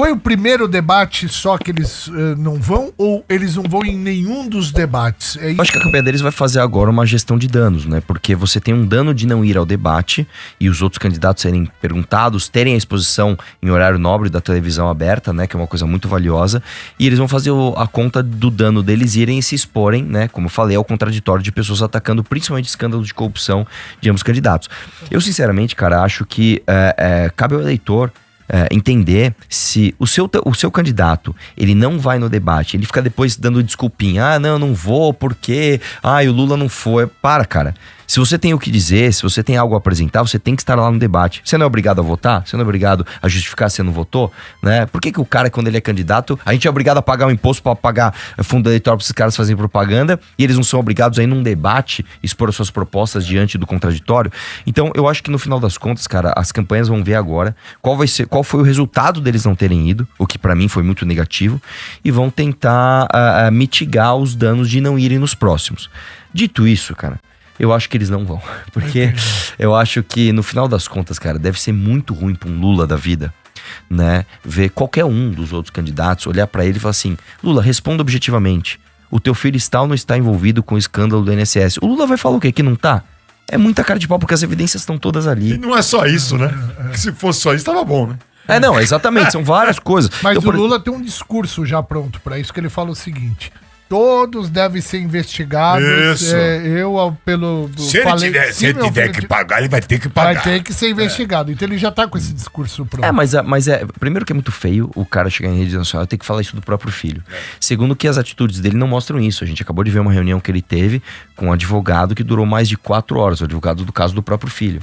foi o primeiro debate só que eles não vão, ou eles não vão em nenhum dos debates? Eu acho que a campanha deles vai fazer agora uma gestão de danos, né? Porque você tem um dano de não ir ao debate e os outros candidatos serem perguntados, terem a exposição em horário nobre da televisão aberta, né? Que é uma coisa muito valiosa. E eles vão fazer a conta do dano deles irem e se exporem, né? Como eu falei, ao contraditório de pessoas atacando principalmente escândalos de corrupção de ambos candidatos. Eu, sinceramente, cara, acho que cabe ao eleitor entender se o seu candidato, ele não vai no debate, ele fica depois dando desculpinha, não vou porque, o Lula não foi. Cara, se você tem o que dizer, se você tem algo a apresentar, você tem que estar lá no debate. Você não é obrigado a votar, você não é obrigado a justificar se você não votou, né? Por que o cara, quando ele é candidato, a gente é obrigado a pagar um imposto para pagar fundo eleitoral para esses caras fazerem propaganda e eles não são obrigados a ir num debate expor as suas propostas diante do contraditório? Então, eu acho que no final das contas, cara, as campanhas vão ver agora qual foi o resultado deles não terem ido, o que para mim foi muito negativo, e vão tentar mitigar os danos de não irem nos próximos. Dito isso, cara, eu acho que eles não vão. Porque eu acho que, no final das contas, cara, deve ser muito ruim pra um Lula da vida, né? Ver qualquer um dos outros candidatos, olhar pra ele e falar assim: Lula, responda objetivamente. O teu filho está ou não está envolvido com o escândalo do INSS? O Lula vai falar o quê? Que não tá? É muita cara de pau, porque as evidências estão todas ali. E não é só isso, né? Se fosse só isso, tava bom, né? Não, exatamente, são várias coisas. Mas o Lula tem um discurso já pronto pra isso, que ele fala o seguinte: todos devem ser investigados. Isso. Se ele tiver que pagar, ele vai ter que pagar. Vai ter que ser investigado. Então ele já tá com esse discurso pronto. Mas primeiro que é muito feio o cara chegar em rede nacional e ter que falar isso do próprio filho. Segundo que as atitudes dele não mostram isso. A gente acabou de ver uma reunião que ele teve com um advogado que durou mais de 4 horas, o advogado do caso do próprio filho.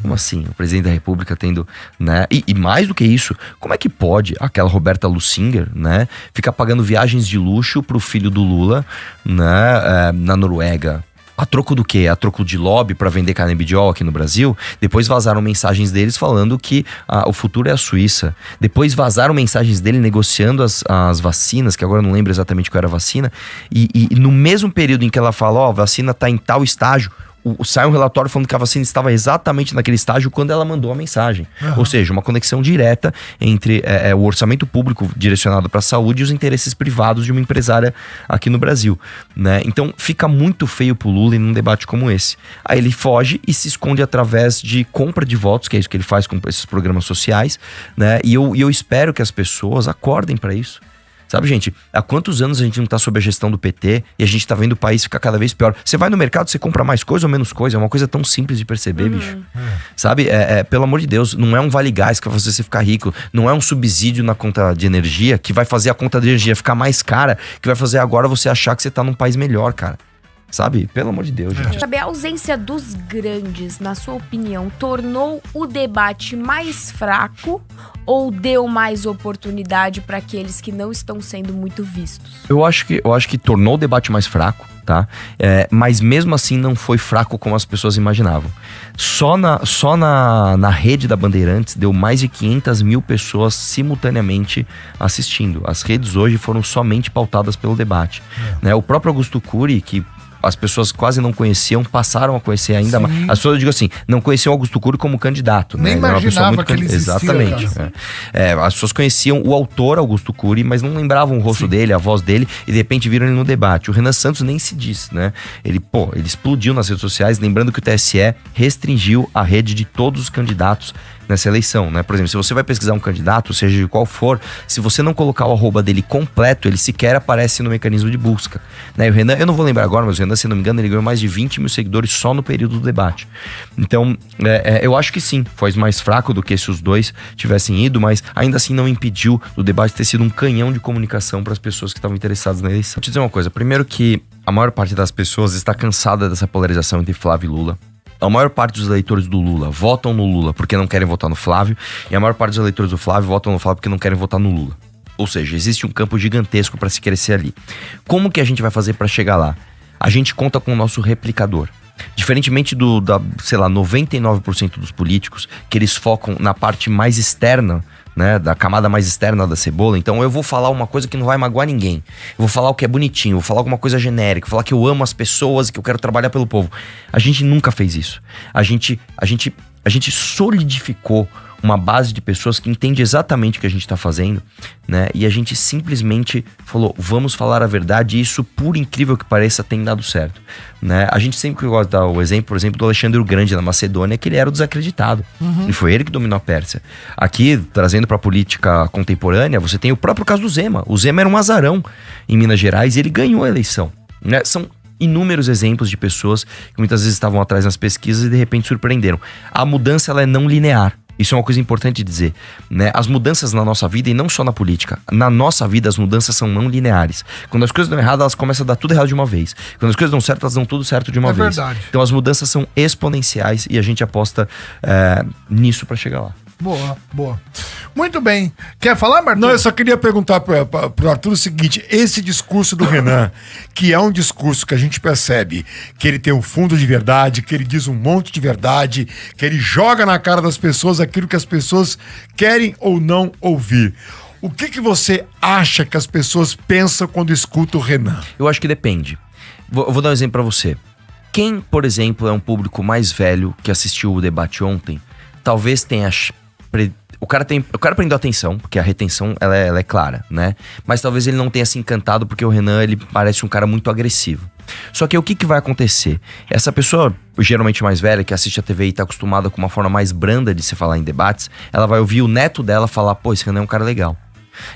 Como assim? O presidente da República tendo, né? E mais do que isso, como é que pode aquela Roberta Lusinger, né, ficar pagando viagens de luxo pro filho do Lula, né, na Noruega? A troco do quê? A troco de lobby para vender canabidiol aqui no Brasil? Depois vazaram mensagens deles falando que o futuro é a Suíça. Depois vazaram mensagens dele negociando as vacinas, que agora eu não lembro exatamente qual era a vacina. E no mesmo período em que ela fala, a vacina tá em tal estágio, sai um relatório falando que a vacina estava exatamente naquele estágio quando ela mandou a mensagem. Ou seja, uma conexão direta entre o orçamento público direcionado para a saúde e os interesses privados de uma empresária aqui no Brasil, né? Então fica muito feio pro Lula em um debate como esse. Aí ele foge e se esconde através de compra de votos, que é isso que ele faz com esses programas sociais, né? E eu espero que as pessoas acordem para isso. Sabe, gente, há quantos anos a gente não tá sob a gestão do PT e a gente tá vendo o país ficar cada vez pior? Você vai no mercado, você compra mais coisa ou menos coisa? É uma coisa tão simples de perceber, bicho. Sabe, pelo amor de Deus, não é um vale-gás que vai fazer você ficar rico, não é um subsídio na conta de energia que vai fazer a conta de energia ficar mais cara, que vai fazer agora você achar que você tá num país melhor, cara. Sabe? Pelo amor de Deus, gente. Sabe, a ausência dos grandes, na sua opinião, tornou o debate mais fraco ou deu mais oportunidade para aqueles que não estão sendo muito vistos? Eu acho que tornou o debate mais fraco, tá? Mas mesmo assim não foi fraco como as pessoas imaginavam. Só na rede da Bandeirantes deu mais de 500 mil pessoas simultaneamente assistindo. As redes hoje foram somente pautadas pelo debate. Né? O próprio Augusto Cury, que as pessoas quase não conheciam, passaram a conhecer ainda mais. As pessoas, eu digo assim, não conheciam o Augusto Cury como candidato. Nem né? imaginava que ele existia. Exatamente. As pessoas conheciam o autor Augusto Cury, mas não lembravam o rosto dele, a voz dele, e de repente viram ele no debate. O Renan Santos nem se diz, né? Ele explodiu nas redes sociais, lembrando que o TSE restringiu a rede de todos os candidatos nessa eleição, né? Por exemplo, se você vai pesquisar um candidato, seja de qual for, se você não colocar o arroba dele completo, ele sequer aparece no mecanismo de busca, né? O Renan, eu não vou lembrar agora, mas o Renan, se não me engano, ele ganhou mais de 20 mil seguidores só no período do debate. Então, eu acho que sim, foi mais fraco do que se os dois tivessem ido, mas ainda assim não impediu do debate ter sido um canhão de comunicação para as pessoas que estavam interessadas na eleição. Vou te dizer uma coisa, primeiro que a maior parte das pessoas está cansada dessa polarização entre Flávio e Lula. A maior parte dos eleitores do Lula votam no Lula porque não querem votar no Flávio, e a maior parte dos eleitores do Flávio votam no Flávio porque não querem votar no Lula. Ou seja, existe um campo gigantesco para se crescer ali. Como que a gente vai fazer para chegar lá? A gente conta com o nosso replicador. Diferentemente da 99% dos políticos, que eles focam na parte mais externa, né, da camada mais externa da cebola. Então eu vou falar uma coisa que não vai magoar ninguém. Eu vou falar o que é bonitinho, eu vou falar alguma coisa genérica, vou falar que eu amo as pessoas e que eu quero trabalhar pelo povo. A gente nunca fez isso. A gente solidificou uma base de pessoas que entende exatamente o que a gente tá fazendo, né? E a gente simplesmente falou, vamos falar a verdade, e isso, por incrível que pareça, tem dado certo, né? A gente sempre gosta de dar o exemplo, por exemplo, do Alexandre o Grande na Macedônia, que ele era o desacreditado. E foi ele que dominou a Pérsia. Aqui, trazendo pra política contemporânea, você tem o próprio caso do Zema. O Zema era um azarão em Minas Gerais e ele ganhou a eleição, né? São inúmeros exemplos de pessoas que muitas vezes estavam atrás nas pesquisas e de repente surpreenderam. A mudança, ela é não linear. Isso é uma coisa importante de dizer, né? As mudanças na nossa vida, e não só na política, na nossa vida as mudanças são não lineares. Quando as coisas dão errado, elas começam a dar tudo errado de uma vez. Quando as coisas dão certo, elas dão tudo certo de uma vez. Verdade. Então as mudanças são exponenciais e a gente aposta nisso pra chegar lá. Boa, boa. Muito bem. Quer falar, Marcos? Não, eu só queria perguntar pro Arthur o seguinte: esse discurso do Renan, que é um discurso que a gente percebe que ele tem um fundo de verdade, que ele diz um monte de verdade, que ele joga na cara das pessoas aquilo que as pessoas querem ou não ouvir. O que você acha que as pessoas pensam quando escutam o Renan? Eu acho que depende. Eu vou dar um exemplo pra você. Quem, por exemplo, é um público mais velho que assistiu o debate ontem, talvez tenha... O cara prendeu atenção, porque a retenção ela é clara, né? Mas talvez ele não tenha se encantado, porque o Renan, ele parece um cara muito agressivo. Só que o que vai acontecer? Essa pessoa, geralmente mais velha, que assiste a TV e tá acostumada com uma forma mais branda de se falar em debates, ela vai ouvir o neto dela falar, pô, esse Renan é um cara legal.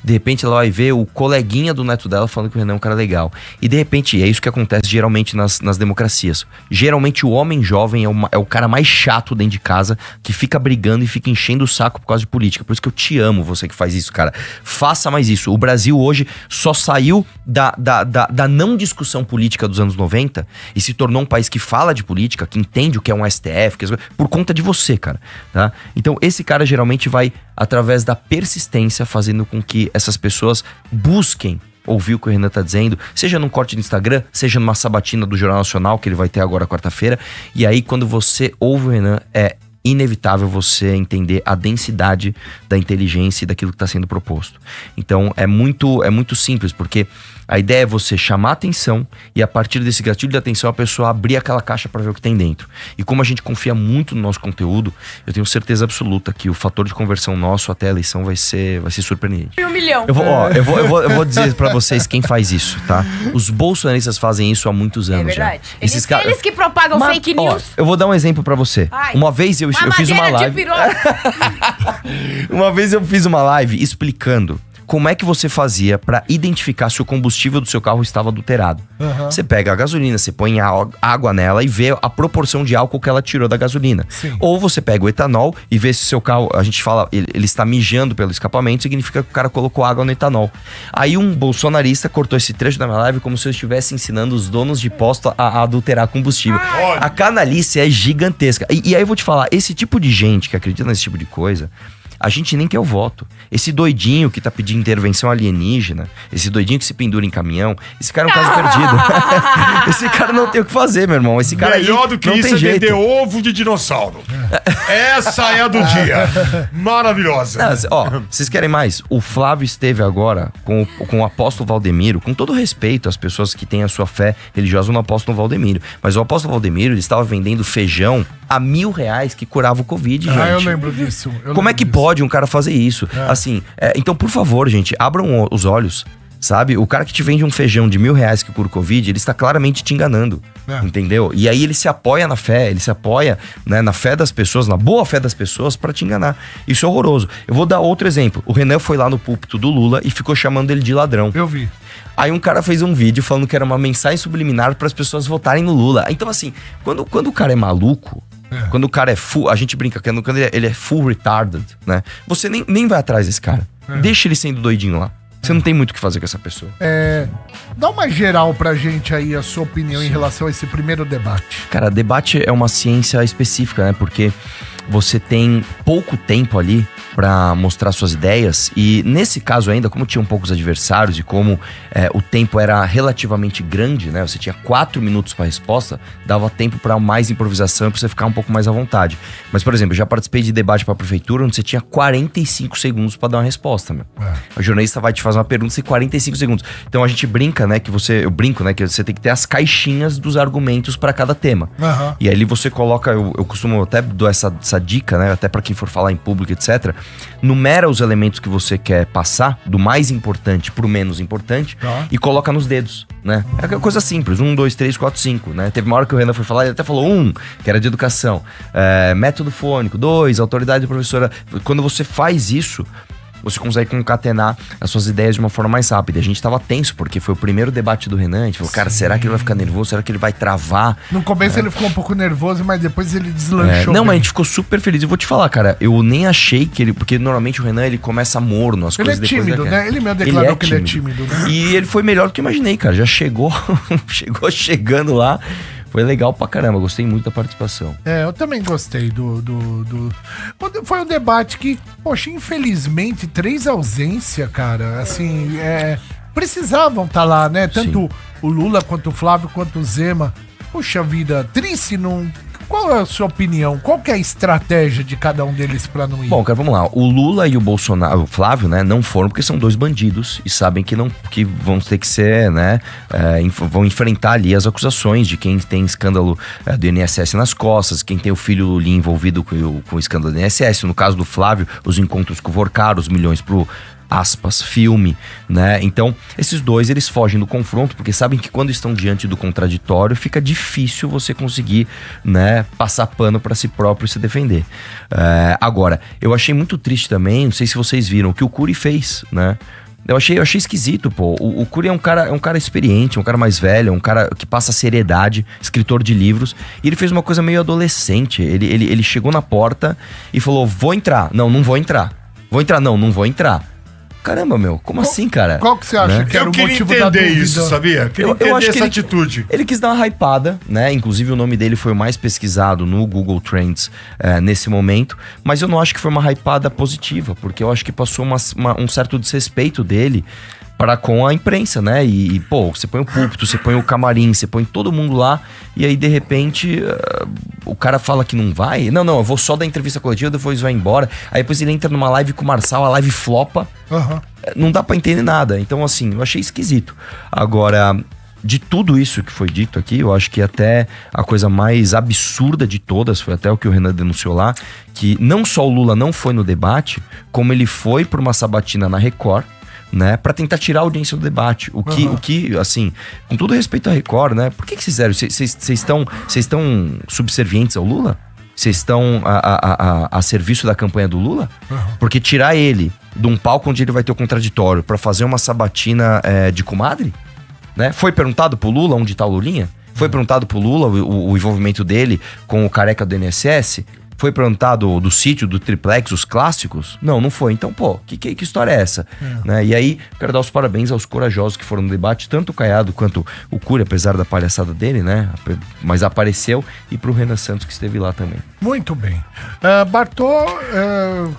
De repente ela vai ver o coleguinha do neto dela falando que o Renan é um cara legal. E de repente, é isso que acontece geralmente nas democracias. Geralmente o homem jovem é o cara mais chato dentro de casa, que fica brigando e fica enchendo o saco por causa de política. Por isso que eu te amo, você que faz isso, cara. Faça mais isso. O Brasil hoje só saiu da não discussão política dos anos 90 e se tornou um país que fala de política, que entende o que é um STF, por conta de você, cara. Tá? Então esse cara geralmente vai, através da persistência, fazendo com que essas pessoas busquem ouvir o que o Renan tá dizendo, seja num corte do Instagram, seja numa sabatina do Jornal Nacional, que ele vai ter agora quarta-feira. E aí, quando você ouve o Renan, é inevitável você entender a densidade da inteligência e daquilo que está sendo proposto. Então, é muito simples, porque a ideia é você chamar a atenção e a partir desse gatilho de atenção a pessoa abrir aquela caixa para ver o que tem dentro. E como a gente confia muito no nosso conteúdo, eu tenho certeza absoluta que o fator de conversão nosso até a eleição vai ser surpreendente. 1 milhão. Eu vou dizer para vocês quem faz isso, tá? Os bolsonaristas fazem isso há muitos anos já. É verdade. Eles que propagam fake news. Eu vou dar um exemplo para você. Ai, uma vez eu fiz uma live. Uma vez eu fiz uma live explicando como é que você fazia para identificar se o combustível do seu carro estava adulterado. Você pega a gasolina, você põe água nela e vê a proporção de álcool que ela tirou da gasolina. Sim. Ou você pega o etanol e vê se o seu carro, a gente fala, ele está mijando pelo escapamento, significa que o cara colocou água no etanol. Aí um bolsonarista cortou esse trecho da minha live como se eu estivesse ensinando os donos de posto a adulterar combustível. A canalice é gigantesca. E aí eu vou te falar, esse tipo de gente que acredita nesse tipo de coisa, a gente nem quer o voto. Esse doidinho que tá pedindo intervenção alienígena, esse doidinho que se pendura em caminhão, esse cara é um caso perdido. Esse cara não tem o que fazer, meu irmão. Esse cara melhor aí do que não isso tem é jeito. vender ovo de dinossauro. Essa é a do dia. Maravilhosa. Não, ó, vocês querem mais? O Flávio esteve agora com o apóstolo Valdemiro, com todo respeito às pessoas que têm a sua fé religiosa no apóstolo Valdemiro. Mas o apóstolo Valdemiro, ele estava vendendo feijão a R$1.000 que curava o Covid, gente. Eu lembro disso. Como é que pode um cara fazer isso? Assim, então, por favor, gente, abram os olhos, sabe? O cara que te vende um feijão de R$1.000 que cura o Covid, ele está claramente te enganando, entendeu? E aí ele se apoia na fé, ele se apoia, né, na fé das pessoas, na boa fé das pessoas pra te enganar. Isso é horroroso. Eu vou dar outro exemplo. O Renan foi lá no púlpito do Lula e ficou chamando ele de ladrão. Eu vi. Aí um cara fez um vídeo falando que era uma mensagem subliminar para as pessoas votarem no Lula. Então, assim, quando o cara é maluco, quando o cara é full, a gente brinca que quando ele é full retarded, né? Você nem vai atrás desse cara. Deixa ele sendo doidinho lá. Você não tem muito o que fazer com essa pessoa. Dá uma geral pra gente aí, a sua opinião em relação a esse primeiro debate. Cara, debate é uma ciência específica, né? Porque você tem pouco tempo ali para mostrar suas ideias e nesse caso ainda, como tinham poucos adversários e como o tempo era relativamente grande, né? Você tinha 4 minutos para resposta, dava tempo para mais improvisação e pra você ficar um pouco mais à vontade. Mas, por exemplo, eu já participei de debate para prefeitura onde você tinha 45 segundos para dar uma resposta, meu. O jornalista vai te fazer uma pergunta em 45 segundos. Então a gente brinca, né, que eu brinco, né, que você tem que ter as caixinhas dos argumentos para cada tema. E aí você coloca, eu costumo até dar essa essa dica, né? Até pra quem for falar em público, etc. Numera os elementos que você quer passar, do mais importante pro menos importante, e coloca nos dedos, né? É aquela coisa simples, 1, 2, 3, 4, 5, né? Teve uma hora que o Renan foi falar, ele até falou 1, que era de educação, método fônico, 2, autoridade professora. Quando você faz isso, você consegue concatenar as suas ideias de uma forma mais rápida. A gente tava tenso, porque foi o primeiro debate do Renan. A gente falou, cara, será que ele vai ficar nervoso? Será que ele vai travar? No começo ele ficou um pouco nervoso, mas depois ele deslanchou. Não, mas a gente ficou super feliz. Eu vou te falar, cara, eu nem achei que ele... Porque normalmente o Renan, ele começa morno, as coisas depois... Ele é tímido, né? Ele mesmo declarou que ele é tímido, né? E ele foi melhor do que eu imaginei, cara. Já chegou chegando lá. Foi legal pra caramba, gostei muito da participação. Eu também gostei Foi um debate que, poxa, infelizmente, 3 ausências, cara, assim, precisavam estar lá, né? Tanto o Lula, quanto o Flávio, quanto o Zema. Puxa vida, triste não... Qual é a sua opinião? Qual que é a estratégia de cada um deles pra não ir? Bom, cara, vamos lá. O Lula e o Bolsonaro, o Flávio, né, não foram porque são 2 bandidos e sabem que vão ter que ser, né, vão enfrentar ali as acusações de quem tem escândalo do INSS nas costas, quem tem o filho ali envolvido com o escândalo do INSS. No caso do Flávio, os encontros com o Vorcar, os milhões pro... aspas, filme, né? Então, esses 2, eles fogem do confronto, porque sabem que quando estão diante do contraditório, fica difícil você conseguir, né, passar pano para si próprio e se defender. Agora, eu achei muito triste também, não sei se vocês viram, o que o Cury fez, né? Eu achei esquisito, pô. O Cury é um cara experiente, um cara mais velho, um cara que passa seriedade, escritor de livros, e ele fez uma coisa meio adolescente. Ele chegou na porta e falou, vou entrar. Não vou entrar. Vou entrar, não vou entrar. Caramba, meu, como assim, cara? Qual que você acha que era o motivo da dúvida? Isso, sabia? Eu acho que essa atitude. Ele quis dar uma hypada, né? Inclusive o nome dele foi o mais pesquisado no Google Trends nesse momento. Mas eu não acho que foi uma hypada positiva, porque eu acho que passou um certo desrespeito dele para com a imprensa, né? E, pô, você põe o púlpito, você põe o camarim, você põe todo mundo lá, e aí, de repente, o cara fala que não vai. Não, eu vou só dar entrevista coletiva, depois vai embora. Aí depois ele entra numa live com o Marçal, a live flopa. Não dá pra entender nada. Então, assim, eu achei esquisito. Agora, de tudo isso que foi dito aqui, eu acho que até a coisa mais absurda de todas, foi até o que o Renan denunciou lá, que não só o Lula não foi no debate, como ele foi pra uma sabatina na Record, né, pra tentar tirar a audiência do debate. O que, assim, com todo respeito à Record, né, por que vocês fizeram? Vocês estão subservientes ao Lula? Vocês estão a serviço da campanha do Lula? Porque tirar ele de um palco onde ele vai ter o contraditório pra fazer uma sabatina de comadre? Né? Foi perguntado pro Lula onde tá o Lulinha? Foi perguntado pro Lula o envolvimento dele com o careca do INSS? Foi perguntado do sítio, do triplex, os clássicos? Não foi. Então, pô, que história é essa? Né? E aí, quero dar os parabéns aos corajosos que foram no debate, tanto o Caiado quanto o Cury, apesar da palhaçada dele, né? Mas apareceu, e pro Renan Santos, que esteve lá também. Muito bem. Bartô,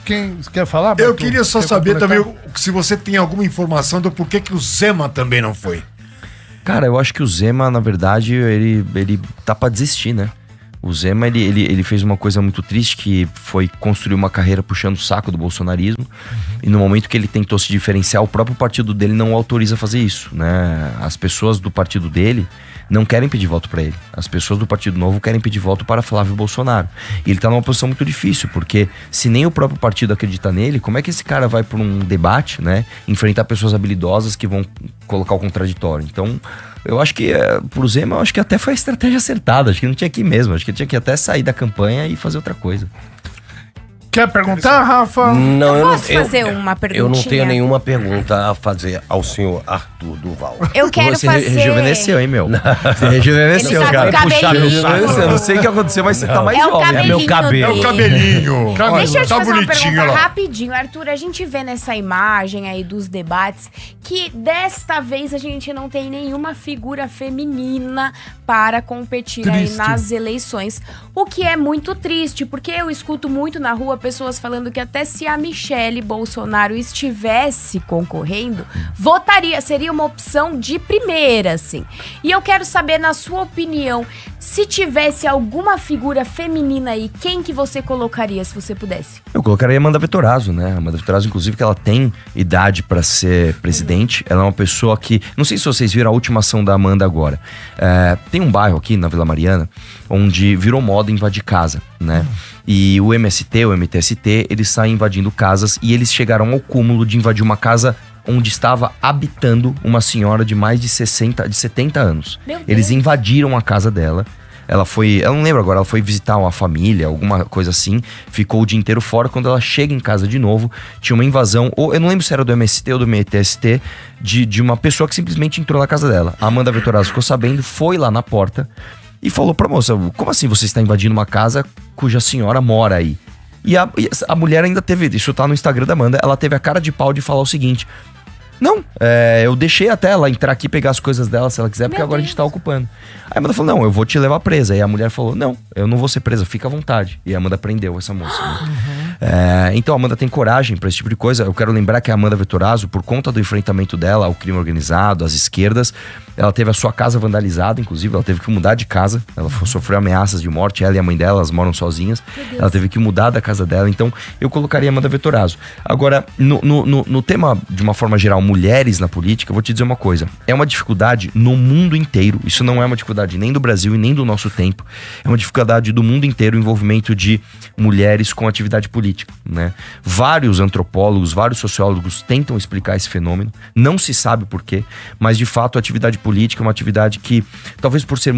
quem quer falar? Bartô? Eu queria só saber também se você tem alguma informação do porquê que o Zema também não foi. Cara, eu acho que o Zema, na verdade, ele tá pra desistir, né? O Zema, ele fez uma coisa muito triste, que foi construir uma carreira puxando o saco do bolsonarismo. E no momento que ele tentou se diferenciar, o próprio partido dele não o autoriza a fazer isso, né? As pessoas do partido dele não querem pedir voto pra ele. As pessoas do Partido Novo querem pedir voto para Flávio Bolsonaro. E ele tá numa posição muito difícil, porque se nem o próprio partido acredita nele, como é que esse cara vai pra um debate, né? Enfrentar pessoas habilidosas que vão colocar o contraditório. Então, eu acho que pro Zema, eu acho que até foi a estratégia acertada. Acho que não tinha que ir mesmo. Acho que tinha que até sair da campanha e fazer outra coisa. Quer perguntar, Rafa? Não, eu Posso fazer uma perguntinha? Eu não tenho nenhuma pergunta a fazer ao senhor Arthur Duval. Eu quero Você fazer... rejuvenesceu, hein, meu? Você rejuvenesceu, Ele tá cara. com o cabelinho. Rejuvenesceu. Eu não sei o que aconteceu, mas você tá mais É o jovem. cabelinho É o cabelinho. Deixa eu te Tá fazer uma bonitinho pergunta lá. rapidinho. Arthur, a gente vê nessa imagem aí dos debates que desta vez a gente não tem nenhuma figura feminina para competir aí Triste. nas eleições. O que é muito triste, porque eu escuto muito na rua pessoas falando que até se a Michele Bolsonaro estivesse concorrendo, votaria, seria uma opção de primeira, assim. E eu quero saber, na sua opinião, se tivesse alguma figura feminina aí, quem que você colocaria, se você pudesse? Eu colocaria a Amanda Vettorazzo, né? A Amanda Vettorazzo, inclusive, que ela tem idade pra ser presidente. Ela é uma pessoa que... Não sei se vocês viram a última ação da Amanda agora. Tem um bairro aqui, na Vila Mariana, onde virou moda invadir casa, né? E o MST, o MTST, eles saem invadindo casas e eles chegaram ao cúmulo de invadir uma casa onde estava habitando uma senhora de mais de 70 anos. Meu Deus. Eles invadiram a casa dela. Ela não lembro agora, ela foi visitar uma família, alguma coisa assim, ficou o dia inteiro fora. Quando ela chega em casa de novo, tinha uma invasão, ou eu não lembro se era do MST ou do MTST, de uma pessoa que simplesmente entrou na casa dela. A Amanda Vettorazzo ficou sabendo, foi lá na porta e falou pra moça: como assim você está invadindo uma casa cuja senhora mora aí? E a mulher ainda teve, isso tá no Instagram da Amanda, ela teve a cara de pau de falar o seguinte: não, eu deixei até ela entrar aqui e pegar as coisas dela se ela quiser, porque agora a gente tá ocupando. Aí a Amanda falou: não, eu vou te levar presa. E a mulher falou: não, eu não vou ser presa, fica à vontade. E a Amanda prendeu essa moça. Né? Então a Amanda tem coragem pra esse tipo de coisa. Eu quero lembrar que a Amanda Vettorazzo, por conta do enfrentamento dela ao crime organizado, às esquerdas, ela teve a sua casa vandalizada, inclusive, ela teve que mudar de casa. Ela sofreu ameaças de morte, ela e a mãe dela, elas moram sozinhas. Ela teve que mudar da casa dela, então eu colocaria a Amanda Vettorazzo. Agora, no tema, de uma forma geral, mulheres na política, eu vou te dizer uma coisa: é uma dificuldade no mundo inteiro. Isso não é uma dificuldade nem do Brasil e nem do nosso tempo. É uma dificuldade do mundo inteiro o envolvimento de mulheres com atividade política, né? Vários antropólogos, vários sociólogos tentam explicar esse fenômeno. Não se sabe por quê, mas de fato a atividade política é uma atividade que, talvez por ser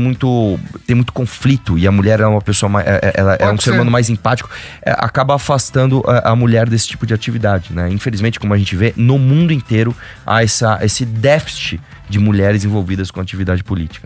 tem muito conflito, e a mulher é uma pessoa ela é um ser humano mais empático, acaba afastando a mulher desse tipo de atividade, né? Infelizmente, como a gente vê, no mundo inteiro há esse déficit de mulheres envolvidas com atividade política.